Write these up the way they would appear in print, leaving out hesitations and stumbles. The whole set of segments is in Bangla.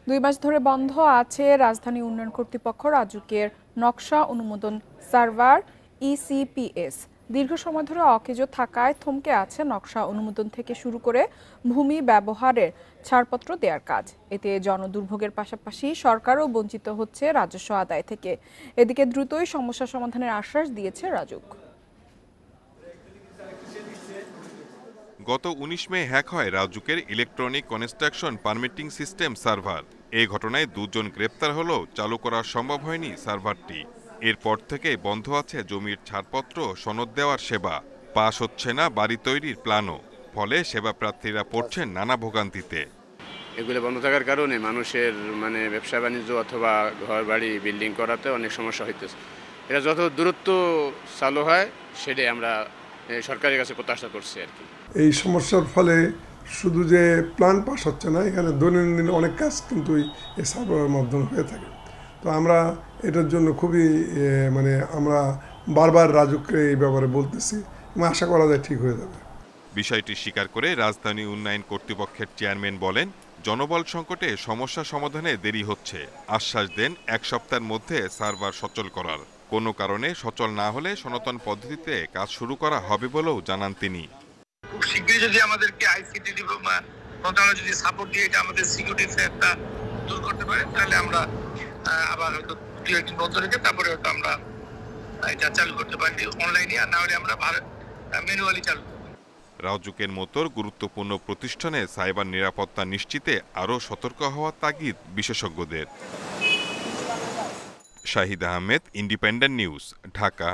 2 মাস ধরে বন্ধ আছে রাজধানী উন্নয়ন কর্তৃপক্ষ রাজুকের নকশা অনুমোদন সার্ভার ইসিপিএস। দীর্ঘ সময় ধরে অকেজো থাকায় থমকে আছে নকশা অনুমোদন থেকে শুরু করে ভূমি ব্যবহারের ছাড়পত্র দেওয়ার কাজ। এতে জনদুর্ভোগের পাশাপাশি সরকারও বঞ্চিত হচ্ছে রাজস্ব আদায় থেকে। এদিকে দ্রুতই সমস্যা সমাধানের আশ্বাস দিয়েছে রাজুক। গত 19 মে হ্যাক হয় রাজুকের electronic construction permitting system server. এই ঘটনায় 2 জন গ্রেপ্তার হলেও চালু করা সম্ভব হয়নি সার্ভারটি। এরপর থেকে বন্ধ আছে জমির ছাড়পত্র সনদ দেওয়ার সেবা, পাস হচ্ছে না বাড়ি তৈরির প্ল্যানও। ফলে সেবা প্রার্থীরা পড়ছেন নানা ভোগান্তিতে। এগুলো বন্ধ থাকার কারণে মানুষের ব্যবসা বাণিজ্য অথবা ঘর বাড়ি বিল্ডিং করাতে অনেক সমস্যা হইতেছে। এটা যত দূরত্ব চালু হয় সেটাই আমরা সরকারের কাছে প্রত্যাশা করছি আর কি। এই সমস্যার ফলে শুধু যে প্ল্যান পাস হচ্ছে না, এখানে দৈনন্দিন অনেক কাজ কিন্তু এই সার্ভারের মাধ্যমে হয়ে থাকে। তো আমরা এটার জন্য খুবই আমরা বারবার রাজুককে এই ব্যাপারে বলতেছি এবং আশা করা যায় ঠিক হয়ে যাবে। বিষয়টি স্বীকার করে রাজধানী উন্নয়ন কর্তৃপক্ষের চেয়ারম্যান বলেন, জনবল সংকটে সমস্যা সমাধানে দেরি হচ্ছে। আশ্বাস দেন 1 সপ্তাহের মধ্যে সার্ভার সচল করার। কোনো কারণে সচল না হলে সনাতন পদ্ধতিতে কাজ শুরু করা হবে বলেও জানান তিনি। খুব শীঘ্রই যদি আমাদেরকে আইসিটি মন্ত্রণালয় যদি সাপোর্ট দিয়ে এটা আমাদের সিকিউরিটি থ্রেটটা দূর করতে পারে, তাহলে আমরা আবার হয়তো 2-1 দিন বন্ধ রেখে তারপরে হয়তো আমরা এটা চালু করতে পারি অনলাইনে, আর না হলে আমরা ম্যানুয়ালি চালু করব। রাজুকের মতো গুরুত্বপূর্ণ প্রতিষ্ঠানে সাইবার নিরাপত্তা নিশ্চিতে আরও সতর্ক হওয়ার তাগিদ বিশেষজ্ঞদের। Shahid Ahmed, independent news, Dhaka.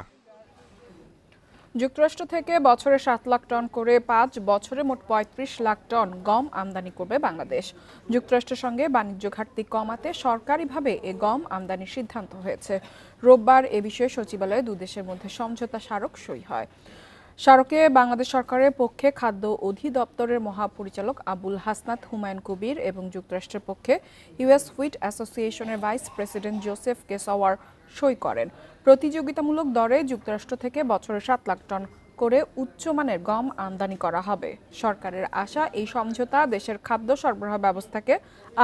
যুক্তরাষ্ট্র থেকে বছরে 7 লাখ টন করে 5 বছরে মোট 35 লাখ টন গম আমদানি করবে বাংলাদেশ। যুক্তরাষ্ট্রের সঙ্গে বাণিজ্য ঘাটতি কমাতে সরকারিভাবে এ গম আমদানির সিদ্ধান্ত হয়েছে। রোববার এ বিষয়ে সচিবালয়ে 2 দেশের মধ্যে সমঝোতা স্মারক সই হয়। স্মারকে বাংলাদেশ সরকারের পক্ষে খাদ্য অধিদপ্তরের মহাপরিচালক আবুল হাসনাত হুমায়ুন কবির এবং যুক্তরাষ্ট্রের পক্ষে ইউএস হুইট অ্যাসোসিয়েশনের ভাইস প্রেসিডেন্ট জোসেফ কেসাওয়ার সই করেন। প্রতিযোগিতামূলক দরে যুক্তরাষ্ট্র থেকে বছরে 7 লাখ টন করে উচ্চমানের গম আমদানি করা হবে। সরকারের আশা এই সমঝোতা দেশের খাদ্য সরবরাহ ব্যবস্থাকে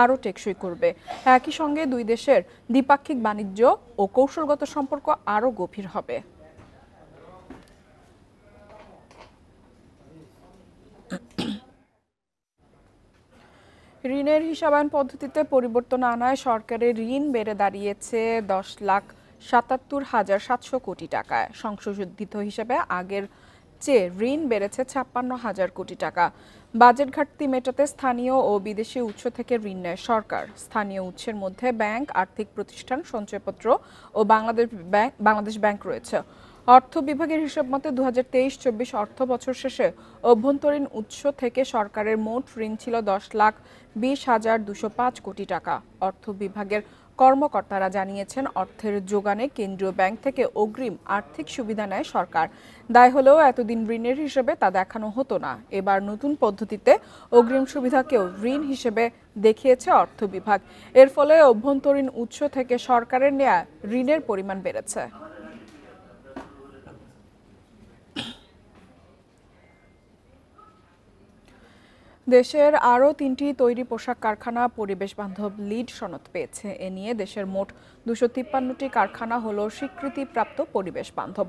আরও টেকসই করবে। একই সঙ্গে 2 দেশের দ্বিপাক্ষিক বাণিজ্য ও কৌশলগত সম্পর্ক আরও গভীর হবে। ঋণের হিসাবায়ন পদ্ধতিতে পরিবর্তন আনায় সরকারের ঋণ বেড়ে দাঁড়িয়েছে 10,77,700 কোটি টাকায়। সংশোধিত হিসেবে আগের চেয়ে ঋণ বেড়েছে 56,000 কোটি টাকা। বাজেট ঘাটতি মেটাতে স্থানীয় ও বিদেশি উৎস থেকে ঋণ নেয় সরকার। স্থানীয় উৎসের মধ্যে ব্যাংক, আর্থিক প্রতিষ্ঠান, সঞ্চয়পত্র ও বাংলাদেশ ব্যাংক রয়েছে। অর্থ বিভাগের হিসাব মতে 2023-24 অর্থ বছর শেষে অভ্যন্তরীণ উৎস থেকে সরকারের মোট ঋণ ছিল 10,20,205 কোটি টাকা। অর্থ বিভাগের কর্মকর্তারা জানিয়েছেন, অর্থের যোগানে কেন্দ্রীয় ব্যাংক থেকে অগ্রিম আর্থিক সুবিধা নেয় সরকার। দায় হলেও এতদিন ঋণের হিসেবে তা দেখানো হতো না। এবার নতুন পদ্ধতিতে অগ্রিম সুবিধাকেও ঋণ হিসেবে দেখিয়েছে অর্থ বিভাগ। এর ফলে অভ্যন্তরীণ উৎস থেকে সরকারের নেয়া ঋণের পরিমাণ বেড়েছে। দেশের আরও 3টি তৈরি পোশাক কারখানা পরিবেশ বান্ধব লিড সনদ পেয়েছে। এ নিয়ে দেশের মোট 253টি কারখানা হলো স্বীকৃতিপ্রাপ্ত পরিবেশ বান্ধব।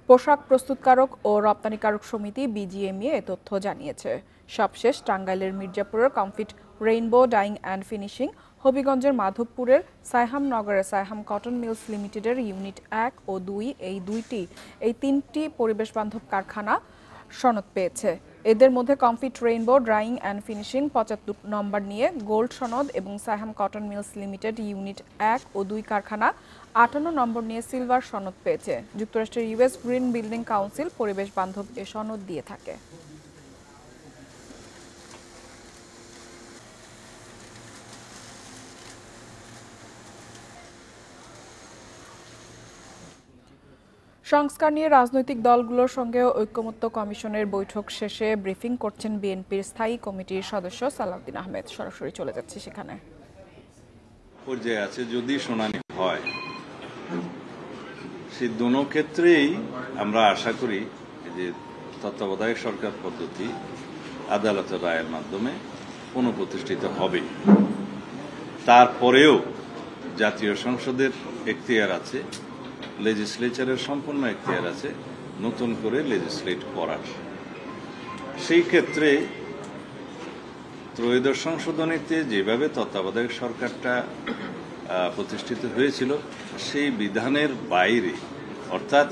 পোশাক প্রস্তুতকারক ও রপ্তানিকারক সমিতি বিজিএমইএ এ তথ্য জানিয়েছে। সবশেষ টাঙ্গাইলের মির্জাপুরের Comfit rainbow dyeing and finishing, হবিগঞ্জের মাধবপুরের সাইহাম নগরের সাইহাম কটন মিলস লিমিটেডের ইউনিট 1 ও 2 এই 3টি পরিবেশ বান্ধব কারখানা সনদ পেয়েছে। এদের মধ্যে Comfit rainbow drying and finishing 75 number নিয়ে গোল্ড সনদ এবং Saiham cotton mills limited unit 1 ও 2 কারখানা 58 নম্বর নিয়ে সিলভার সনদ পেয়েছে। যুক্তরাষ্ট্রের ইউএস গ্রিন বিল্ডিং কাউন্সিল পরিবেশ বান্ধব এ সনদ দিয়ে থাকে। সংস্কার নিয়ে রাজনৈতিক দলগুলোর সঙ্গে ঐকমত্য কমিশনের বৈঠক শেষে ব্রিফিং করছেন বিএনপির স্থায়ী কমিটির সদস্য সালাউদ্দিন আহমেদ। সরাসরি চলে যাচ্ছে সেখানে। পর্যায়ে আছে, যদি শুনানি হয় সেই দুটো ক্ষেত্রেই আমরা আশা করি যে তত্ত্বাবধায়ক সরকার পদ্ধতি আদালতের রায়ের মাধ্যমে পুনঃপ্রতিষ্ঠিত হবে। তারপরেও জাতীয় সংসদের এখতিয়ার আছে, লেজিসলেচারের সম্পূর্ণ এখতিয়ার আছে নতুন করে লেজিসলেট করার। সেই ক্ষেত্রে ত্রয়োদশ সংশোধনীতে যেভাবে তত্ত্বাবধায়ক সরকারটা প্রতিষ্ঠিত হয়েছিল সেই বিধানের বাইরে, অর্থাৎ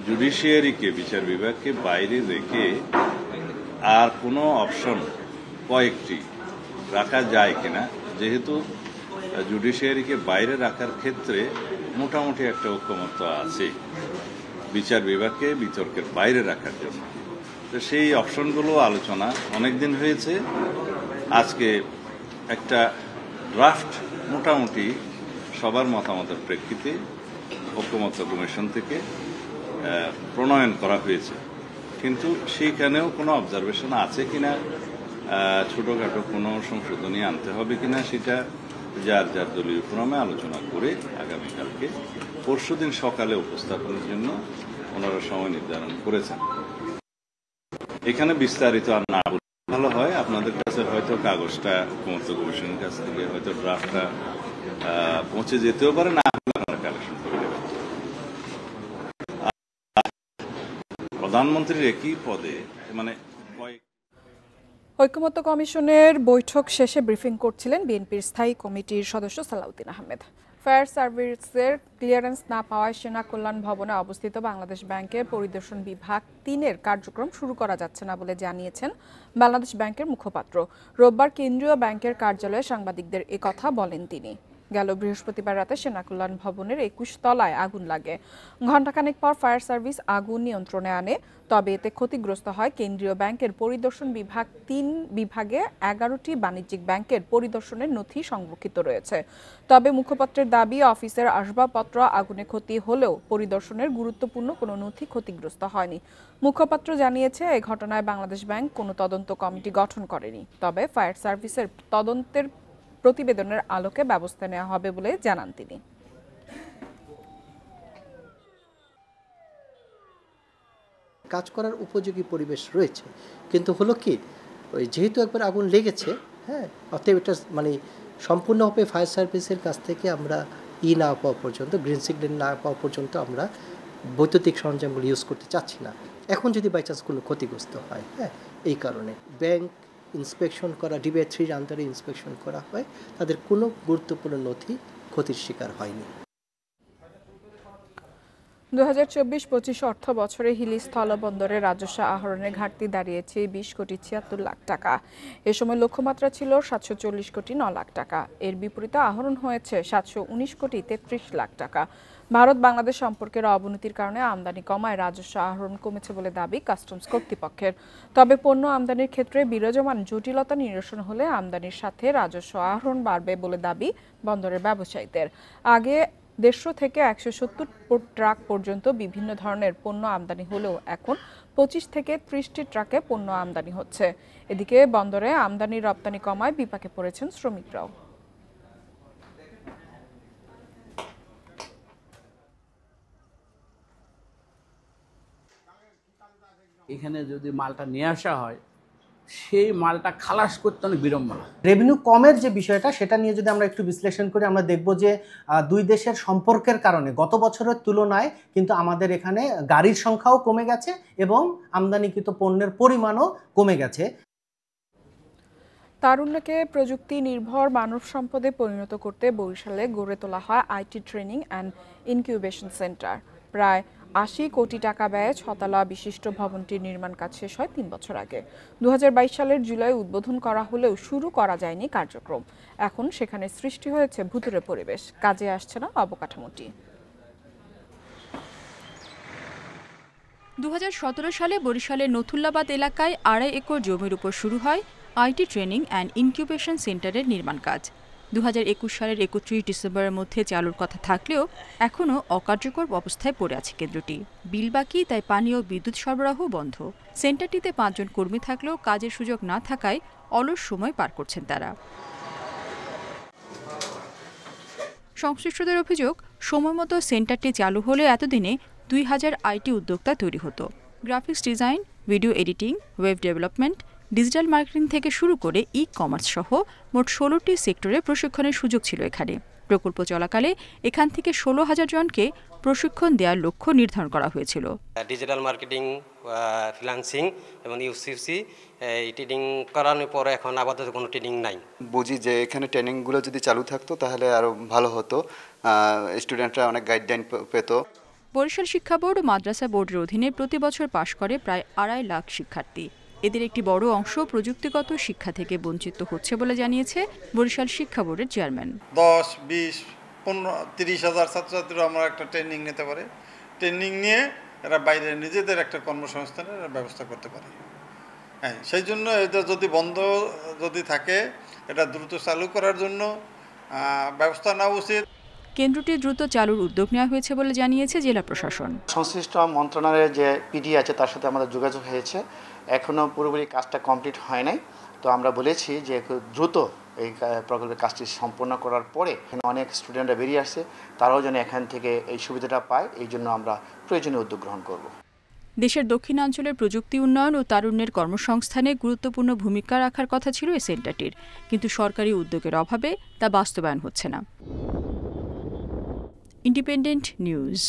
জুডিশিয়ারিকে, বিচার বিভাগকে বাইরে রেখে আর কোনো অপশন কয়েকটি রাখা যায় কিনা, যেহেতু জুডিশিয়ারিকে বাইরে রাখার ক্ষেত্রে মোটামুটি একটা ঐক্যমত্য আছে বিচার বিভাগকে বিতর্কের বাইরে রাখার জন্য। তো সেই অপশনগুলো আলোচনা অনেকদিন হয়েছে। আজকে একটা ড্রাফট মোটামুটি সবার মতামতের প্রেক্ষিতে ঐক্যমত্য কমিশন থেকে প্রণয়ন করা হয়েছে, কিন্তু সেইখানেও কোনো অবজারভেশন আছে কিনা, ছোটখাটো কোনো সংশোধনী আনতে হবে কিনা, সেটা যার যার দলীয় ক্রমে আলোচনা করে আগামীকালকে পরশুদিন সকালে উপস্থাপনের জন্য ওনারা সময় নির্ধারণ করেছেন। এখানে বিস্তারিত আর না বলে ভালো হয়। আপনাদের কাছে হয়তো কাগজটা ঐক্যমত্য কমিশনের কাছ থেকে হয়তো ড্রাফটটা পৌঁছে যেতেও পারে, না আপনারা কালেকশন করে দেবেন। প্রধানমন্ত্রীর একই পদে মানে ঐক্যমত্য কমিশনের বৈঠক শেষে ব্রিফিং করছিলেন বিএনপির স্থায়ী কমিটির সদস্য সালাউদ্দিন আহমেদ। ফায়ার সার্ভিসের ক্লিয়ারেন্স না পাওয়ায় সেনা কল্যাণ ভবনে অবস্থিত বাংলাদেশ ব্যাংকের পরিদর্শন বিভাগ ৩-এর কার্যক্রম শুরু করা যাচ্ছে না বলে জানিয়েছেন বাংলাদেশ ব্যাংকের মুখপাত্র। রোববার কেন্দ্রীয় ব্যাংকের কার্যালয়ে সাংবাদিকদের একথা বলেন তিনি। গেল বৃহস্পতিবার রাতে সেনা কল্যাণ ভবনের ২১ তলায় আগুন লাগে। ঘণ্টাখানেক পর ফায়ার সার্ভিস আগুন নিয়ন্ত্রণে আনে, তবে এতে ক্ষতিগ্রস্ত হয় কেন্দ্রীয় ব্যাংকের পরিদর্শন বিভাগ ৩ বিভাগে ১১টি বাণিজ্যিক ব্যাংকের পরিদর্শনের নথি সংরক্ষিত রয়েছে। তবে মুখপাত্রের দাবি, অফিসের আসবাবপত্র আগুনে ক্ষতি হলেও পরিদর্শনের গুরুত্বপূর্ণ কোনো নথি ক্ষতিগ্রস্ত হয়নি। মুখপাত্র জানিয়েছে, এই ঘটনায় বাংলাদেশ ব্যাংক কোনো তদন্ত কমিটি গঠন করেনি, তবে ফায়ার সার্ভিসের তদন্তের প্রতিবেদনের আলোকে ব্যবস্থা নেওয়া হবে বলে জানান তিনি। কাজ করার উপযোগী পরিবেশ রয়েছে, কিন্তু হলো কি, ওই যেহেতু একবার আগুন লেগেছে, হ্যাঁ, অতএব এটা মানে সম্পূর্ণভাবে ফায়ার সার্ভিসের কাছ থেকে আমরা না পাওয়া পর্যন্ত, গ্রিন সিগন্যাল না পাওয়া পর্যন্ত আমরা বৈদ্যুতিক সরঞ্জামগুলো ইউজ করতে চাচ্ছি না। এখন যদি বাই চান্স কোনো ক্ষতিগ্রস্ত হয়, হ্যাঁ, এই কারণে ব্যাংক ইন্সপেকশন করা, ডিবিআই 3 আন্ডারে ইন্সপেকশন করা হয়, তাদের কোনো গুরুত্বপূর্ণ নথি ক্ষতির শিকার হয়নি। 2024-25 অর্থ বছরে হিলি স্থলবন্দরে রাজস্ব আহরণের ঘাটতি দাঁড়িয়েছে 20 কোটি 76 লাখ টাকা। এ সময় লক্ষ্যমাত্রা ছিল 740 কোটি 9 লাখ টাকা। এর বিপরীতে আহরণ হয়েছে 719 কোটি 33 লাখ টাকা। ভারত বাংলাদেশ সম্পর্কের অবনতির কারণে আমদানি কমায় রাজস্ব আহরণ কমেছে বলে দাবি কাস্টমস কর্তৃপক্ষের। তবে পণ্য আমদানির ক্ষেত্রে বিরাজমান জটিলতা নিরসন হলে আমদানির সাথে রাজস্ব আহরণ বাড়বে বলে দাবি বন্দরের ব্যবসায়ীদের। আগে 150 থেকে 170 ট্রাক পর্যন্ত বিভিন্ন ধরনের পণ্য আমদানি হলেও এখন 25 থেকে 30টি ট্রাকে পণ্য আমদানি হচ্ছে। এদিকে বন্দরে আমদানি রপ্তানি কমায় বিপাকে পড়েছেন শ্রমিকরাও। এখানে যদি মালটা নিয়ে আসা হয়, সেই মালটা খালাস করতে অনেক বিড়ম্বনা। রেভিনিউ কমের যে বিষয়টা, সেটা নিয়ে যদি আমরা একটু বিশ্লেষণ করি, আমরা দেখব যে দুই দেশের সম্পর্কের কারণে গত বছরের তুলনায় কিন্তু আমাদের এখানে গাড়ির সংখ্যাও কমে গেছে এবং আমদানিকৃত পণ্যের পরিমাণও কমে গেছে। তারুণ্যকে প্রযুক্তি নির্ভর মানব সম্পদে পরিণত করতে বরিশালে গড়ে তোলা হয় IT training and incubation centre. প্রায় 80 কোটি টাকা ব্যয়ে 6 তলা বিশিষ্ট ভবনটির নির্মাণ কাজ শেষ হয় 3 বছর আগে। 2022 সালের জুলাই উদ্বোধন করা হলেও শুরু করা যায়নি কার্যক্রম। এখন সেখানে সৃষ্টি হয়েছে ভুতুড়ে পরিবেশ, কাজে আসছে না অবকাঠামোটি। 2017 সালে বরিশালের নথুল্লাবাদ এলাকায় 2.5 একর জমির উপর শুরু হয় আইটি ট্রেনিং অ্যান্ড ইনকিউবেশন সেন্টারের নির্মাণ কাজ। 2021 সালের 31 ডিসেম্বরের মধ্যে চালুর কথা থাকলেও এখনও অকার্যকর অবস্থায় পড়ে আছে কেন্দ্রটি। বিল বাকি, তাই পানি ও বিদ্যুৎ সরবরাহ বন্ধ। সেন্টারটিতে 5 জন কর্মী থাকলেও কাজের সুযোগ না থাকায় অলস সময় পার করছেন তারা। সংশ্লিষ্টদের অভিযোগ, সময়মতো সেন্টারটি চালু হলে এতদিনে 2000 আইটি উদ্যোক্তা তৈরি হতো। Graphics design, video editing, web development, digital marketing থেকে শুরু করে ই কমার্স সহ মোট 16টি সেক্টরে প্রশিক্ষণের সুযোগ ছিল এখানে। প্রকল্প চলাকালে এখান থেকে 16,000 জনকে প্রশিক্ষণ দেওয়ার লক্ষ্য নির্ধারণ করা হয়েছিল। ডিজিটাল মার্কেটিং, ফ্রিল্যান্সিং এবং ইউসিসি এই ট্রেনিং করানোর পরে এখন আপাতত কোনো ট্রেনিং নাই। বুঝি যে এখানে ট্রেনিংগুলো যদি চালু থাকতো তাহলে আরও ভালো হতো, স্টুডেন্টরা অনেক গাইডলাইন পেত। বরিশাল শিক্ষা বোর্ড ও মাদ্রাসা বোর্ডের অধীনে প্রতি বছর পাশ করে প্রায় 2.5 লাখ শিক্ষার্থী। এদের একটি বড় অংশ প্রযুক্তিগত শিক্ষা থেকে বঞ্চিত হচ্ছে বলে জানিয়েছে বরিশাল শিক্ষা বোর্ডের চেয়ারম্যান। 10, 20, 15, 30 হাজার ছাত্রছাত্রীরা আমরা একটা ট্রেনিং নিতে পারি। ট্রেনিং নিয়ে এরা বাইরে নিজেদের একটা কর্মসংস্থানের ব্যবস্থা করতে পারে। হ্যাঁ, সেই জন্য এটা যদি বন্ধ যদি থাকে, এটা দ্রুত চালু করার জন্য ব্যবস্থা নেওয়া উচিত। কেন্দ্রটি দ্রুত চালুর উদ্যোগ নেওয়া হয়েছে বলে জানিয়েছে জেলা প্রশাসন। সংশ্লিষ্ট মন্ত্রণালয়ের যে পিডি আছে তার সাথে আমাদের যোগাযোগ হয়েছে, এখনও পুরোপুরি কাজটা কমপ্লিট হয় নাই। তো আমরা বলেছি যে দ্রুত এই প্রকল্পের কাজটি সম্পন্ন করার পরে এখানে অনেক স্টুডেন্টরা বেরিয়ে আসছে, তারাও যেন এখান থেকে এই সুবিধাটা পায়, এই জন্য আমরা প্রয়োজনীয় উদ্যোগ গ্রহণ করব। দেশের দক্ষিণাঞ্চলের প্রযুক্তি উন্নয়ন ও তারুণ্যের কর্মসংস্থানে গুরুত্বপূর্ণ ভূমিকা রাখার কথা ছিল এই সেন্টারটির, কিন্তু সরকারি উদ্যোগের অভাবে তা বাস্তবায়ন হচ্ছে না। Independent news.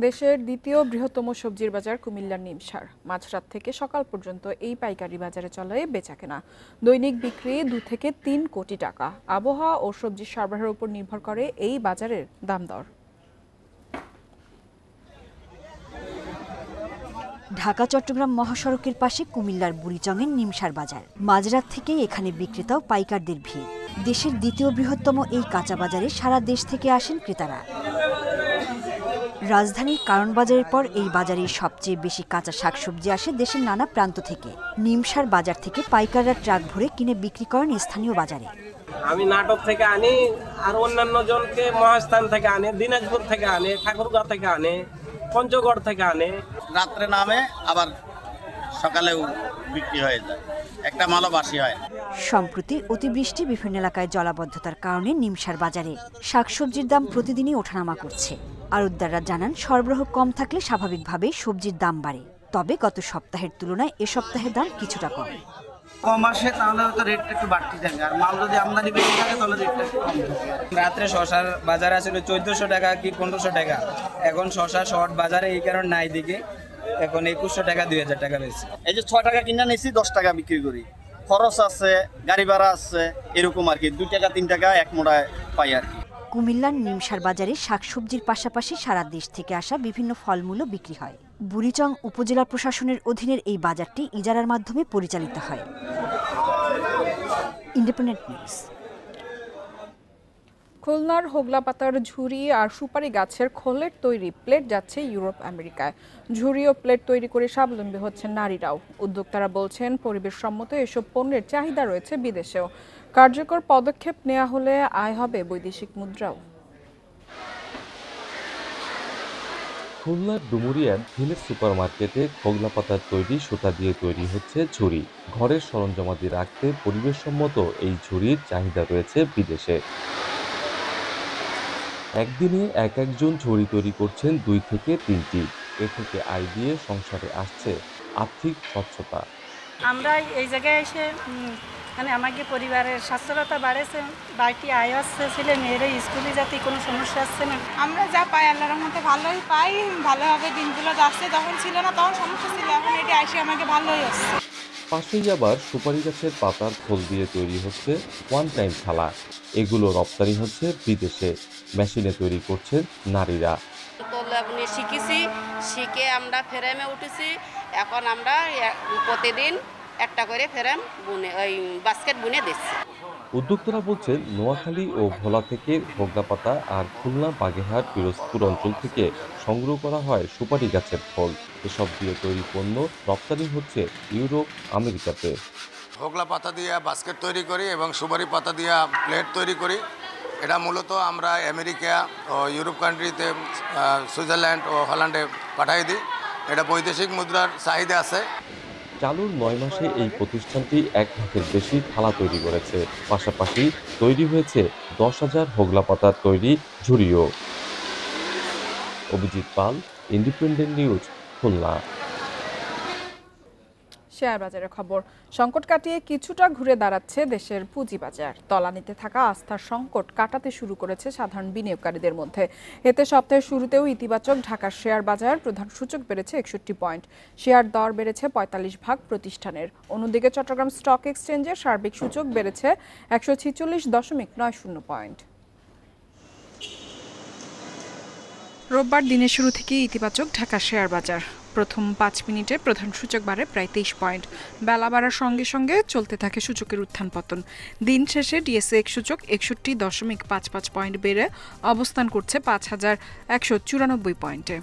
দেশের দ্বিতীয় বৃহত্তম সবজির বাজার কুমিল্লার নিমসার। মাঝরাত থেকে সকাল পর্যন্ত এই পাইকারি বাজারে চলে বেচাকেনা। দৈনিক বিক্রি 2 থেকে 3 কোটি টাকা। আবহাওয়া ও সবজির সরবরাহের উপর নির্ভর করে এই বাজারের দাম দর। ঢাকা চট্টগ্রাম মহাসড়কের পাশে কুমিল্লার বুড়িচংয়ের নিমসার বাজার। মাঝরাত থেকেই এখানে বিক্রেতা ও পাইকারদের ভিড়। দেশের দ্বিতীয় বৃহত্তম এই কাঁচা বাজারে সারা দেশ থেকে আসেন ক্রেতারা। রাজধানীর কারণ বাজারের পর এই বাজারে সবচেয়ে বেশি কাঁচা শাকসবজি আসে দেশের নানা প্রান্ত থেকে। নিমসার বাজার থেকে পাইকাররা ট্রাক ভরে কিনে বিক্রি করেন স্থানীয় বাজারে। আমি নাটক থেকে আনি, আর অন্যান্য জনকে মহাস্থান থেকে আনে, দিনাজপুর থেকে আনে, ঠাকুরগাঁও থেকে আনে, পঞ্চগড় থেকে আনে। রাত্রে নামে আবার সকালেও বিক্রি হয়ে যায়, একটা মালও বাসি হয়। সম্প্রতি অতিবৃষ্টি বিভিন্ন এলাকায় জলাবদ্ধতার কারণে নিমসার বাজারে শাকসবজির দাম প্রতিদিনই ওঠানামা করছে। আড়তদাররা জানান, সরবরাহ কম থাকলে স্বাভাবিকভাবেই সবজির দাম বাড়ে। তবে গত সপ্তাহের তুলনায় এ সপ্তাহের দাম কিছুটা কম। কম আসে তাহলে হয়তো রেটটা একটু বাড়তি থাকে, আর মাল যদি আমদানি বেশি থাকে তাহলে রেটটা একটু কম থাকে। রাত্রে শশার বাজার আসলে 1400 টাকা কি 1500 টাকা, এখন শশা শর্ট বাজারে এই কারণ নাই দিকে এখন 2100 টাকা 2000 টাকা রয়েছে। এই যে 6 টাকা কিনা নিচ্ছি 10 টাকা বিক্রি করি, খরচ আছে, গাড়ি ভাড়া আছে, এরকম আর কি 2 টাকা 3 টাকা এক মোড়ায় পাই আর কি। কুমিল্লার নিমসার বাজারে শাকসবজির পাশাপাশি সারা দেশ থেকে আসা বিভিন্ন ফলমূলও বিক্রি হয়। বুড়িচং উপজেলা প্রশাসনের অধীনের এই বাজারটি ইজারার মাধ্যমে পরিচালিত হয়। Independent news. খুলনার হোগলাপাতার ঝুড়ি আর সুপারি গাছের খোলের তৈরি প্লেট যাচ্ছে ইউরোপ আমেরিকায়। ঝুড়ি ও প্লেট তৈরি করে স্বাবলম্বী হচ্ছেন নারীরাও। উদ্যোক্তারা বলছেন, পরিবেশসম্মত এসব পণ্যের চাহিদা রয়েছে বিদেশেও। কার্যকর পদক্ষেপ নেওয়া হলে আয় হবে বৈদেশিক মুদ্রাও। খুলনার ডুমুরিয়ার ভিলেজ সুপার মার্কেটে হোগলাপাতার তৈরি সুতা দিয়ে তৈরি হচ্ছে ঝুড়ি। ঘরের সরঞ্জামাদি রাখতে পরিবেশসম্মত এই ঝুড়ির চাহিদা রয়েছে বিদেশে। একদিনে একজন ঝুড়ি তৈরি করছেন 2 থেকে 3টি। এ থেকে আয় দিয়ে সংসারে আসছে আর্থিক স্বচ্ছতা। আমরা এই জায়গায় এসে মানে আমাকে পরিবারের স্বাস্থ্যতা বাড়েছে, বাড়িটি আয় আসছে, ছেলে মেয়েরা স্কুলে যাতে কোনো সমস্যা আসছে না। আমরা যা পাই আল্লাহর রহমতে ভালোই পাই, ভালোভাবে দিনগুলো যাচ্ছে। তখন ছিল না, তখন সমস্যা ছিল, এখন এটি আসে আমাকে ভালোই আসছে। পাশেই আবার সুপারি গাছের পাতার খোল দিয়ে তৈরি হচ্ছে ওয়ান টাইম থালা। এগুলো রপ্তানি হচ্ছে বিদেশে। মেশিনে তৈরি করছেন নারীরা। শিখেছি, শিখে আমরা ফ্রেমে উঠেছি। এখন আমরা প্রতিদিন একটা করে ফ্রেম বুনে ওই বাস্কেট বুনে দিচ্ছি। উদ্যোক্তারা বলছেন, নোয়াখালী ও ভোলা থেকে হোগলাপাতা আর খুলনা, বাগেরহাট, পিরোজপুর অঞ্চল থেকে সংগ্রহ করা হয় সুপারি গাছের ফল। এসব দিয়ে তৈরি পণ্য রপ্তানি হচ্ছে ইউরোপ আমেরিকাতে। হোগলা পাতা দিয়ে বাস্কেট তৈরি করি এবং সুপারি পাতা দিয়ে প্লেট তৈরি করি। এটা মূলত আমরা আমেরিকা ও ইউরোপ কান্ট্রিতে, সুইজারল্যান্ড ও হল্যান্ডে পাঠাই দিই। এটা বৈদেশিক মুদ্রার চাহিদা আছে। চালুর 9 মাসে এই প্রতিষ্ঠানটি 1 লাখের বেশি থালা তৈরি করেছে। পাশাপাশি তৈরি হয়েছে 10,000 হোগলাপাতার তৈরি ঝুড়িও। অভিজিৎ পাল, ইন্ডিপেন্ডেন্ট নিউজ, খুলনা। শেয়ার বাজারের খবর। সংকট কাটিয়ে কিছুটা ঘুরে দাঁড়াচ্ছে দেশের পুঁজিবাজার। তলানিতে থাকা আস্থার সংকট কাটাতে শুরু করেছে সাধারণ বিনিয়োগকারীদের মধ্যে। এতে সপ্তাহের শুরুতেও ইতিবাচক ঢাকার শেয়ার বাজার। প্রধান সূচক বেড়েছে 61 পয়েন্ট, শেয়ার দর বেড়েছে 45 ভাগ প্রতিষ্ঠানের। অন্যদিকে চট্টগ্রাম স্টক এক্সচেঞ্জের সার্বিক সূচক বেড়েছে 146.90 পয়েন্ট। রোববার দিনের শুরু থেকে ইতিবাচক ঢাকা শেয়ার বাজার। প্রথম 5 মিনিটে প্রধান সূচক বাড়ে প্রায় 23 পয়েন্ট। বেলা বাড়ার সঙ্গে সঙ্গে চলতে থাকে সূচকের উত্থান পতন। দিন শেষে ডিএসএক্স সূচক 61.55 পয়েন্ট বেড়ে অবস্থান করছে 5194 পয়েন্টে।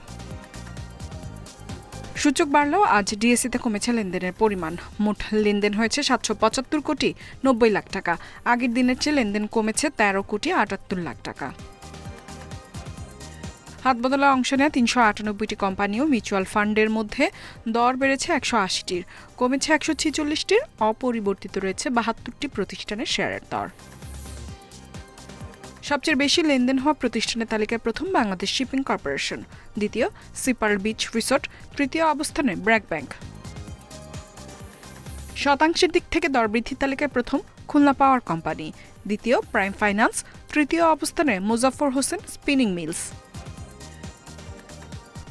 সূচক বাড়লেও আজ ডিএসইতে কমেছে লেনদেনের পরিমাণ। মোট লেনদেন হয়েছে 775 কোটি 90 লাখ টাকা। আগের দিনের চেয়ে লেনদেন কমেছে 13 কোটি 78 লাখ টাকা। হাত বদলে অংশ নেয় 398টি কোম্পানি ও মিউচুয়াল ফান্ডের মধ্যে দর বেড়েছে 180টির, কমেছে 146টির। অপরিবর্তিত রয়েছে 72টি প্রতিষ্ঠানের শেয়ারের দর। সবচেয়ে বেশি লেনদেন হওয়া প্রতিষ্ঠানের তালিকায় প্রথম বাংলাদেশ শিপিং কর্পোরেশন, দ্বিতীয় সিপার বিচ রিসোর্ট, তৃতীয় অবস্থানে ব্র্যাক ব্যাংক। শতাংশের দিক থেকে দর বৃদ্ধির তালিকায় প্রথম খুলনা পাওয়ার কোম্পানি, দ্বিতীয় প্রাইম ফাইন্যান্স, তৃতীয় অবস্থানে মোজাফফর হোসেন স্পিনিং মিলস।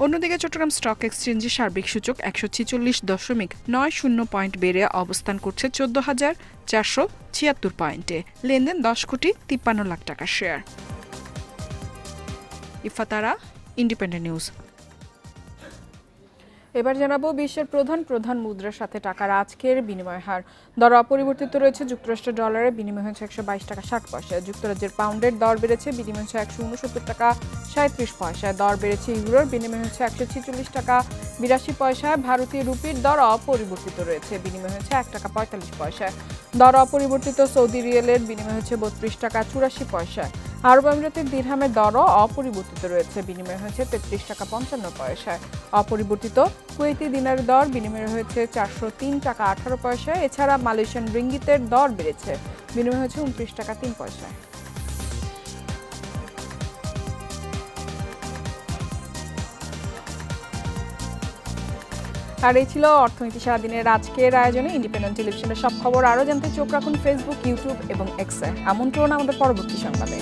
অন্যদিকে চট্টগ্রাম স্টক এক্সচেঞ্জের সার্বিক সূচক 146.90 পয়েন্ট বেড়ে অবস্থান করছে 14,476 পয়েন্টে। লেনদেন 10 কোটি 53 লাখ টাকার শেয়ার। ইফাতারা, independent news. এবার জানাবো বিশ্বের প্রধান মুদ্রার সাথে টাকার আজকের বিনিময় হার। দর অপরিবর্তিত রয়েছে। যুক্তরাষ্ট্রের ডলারে বিনিময় হয়েছে 122 টাকা 60 পয়সা। যুক্তরাজ্যের পাউন্ডের দর বেড়েছে, বিনিময় হচ্ছে 169 টাকা 37 পয়সায়। দর বেড়েছে ইউরোর, বিনিময় হচ্ছে 146 টাকা 82 পয়সায়। ভারতীয় রুপির দর অপরিবর্তিত রয়েছে, বিনিময় হচ্ছে 1 টাকা 45 পয়সায়। দর অপরিবর্তিত সৌদি রিয়েলের বিনিময় হচ্ছে 32 টাকা 84 পয়সায়। আরব আমিরাতের দিরহামের দরও অপরিবর্তিত রয়েছে, বিনিময় হয়েছে 33 টাকা 55 পয়সায়। অপরিবর্তিত কুয়েতি দিনারের দর বিনিময় হয়েছে 403 টাকা 18 পয়সায়। এছাড়া মালয়েশিয়ান রিঙ্গিতের দর বেড়েছে, বিনিময় হয়েছে 29 টাকা 3 পয়সায়। আর এই ছিল অর্থনীতি সারাদিনের আজকের আয়োজনে। ইন্ডিপেন্ডেন্ট টেলিভিশনের সব খবর আরও জানতে চোখ রাখুন ফেসবুক, ইউটিউব এবং এক্সে। আমন্ত্রণ আমাদের পরবর্তী সংবাদে।